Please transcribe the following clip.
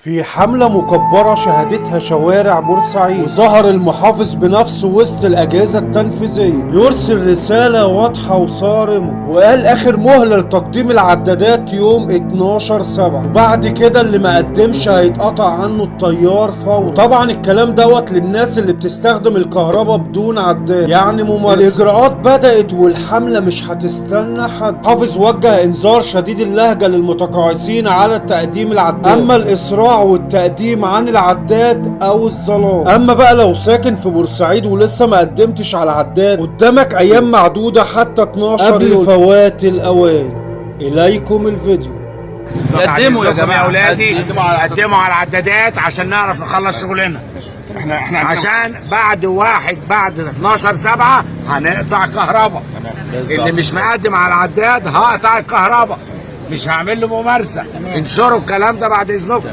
في حملة مكبرة شهدتها شوارع بورسعيد، وظهر المحافظ بنفسه وسط الأجهزة التنفيذية يرسل رسالة واضحة وصارمة، وقال آخر مهلة لتقديم العدادات يوم 12/7، وبعد كده اللي ما قدمش هيتقطع عنه التيار فورا. طبعا الكلام دوت للناس اللي بتستخدم الكهرباء بدون عداد، يعني ممارسة. الإجراءات بدأت والحملة مش هتستنى حد. حافظ وجه إنذار شديد اللهجة للمتقاعسين على تقديم العداد، أما الإصرار والتقديم عن العداد او الظلام. اما بقى لو ساكن في بورسعيد ولسه ما قدمتش على العداد، قدامك ايام معدودة حتى 12 قبل فوات الاوان. اليكم الفيديو. قدموا يا جماعه اولادي، قدموا على العدادات عشان نعرف نخلص شغلنا. احنا عشان بعد 12/7 هنقطع كهرباء. اللي مش مقدم على العداد هقطع الكهرباء، مش هعمل له ممارسه. انشروا الكلام ده بعد اذنكم.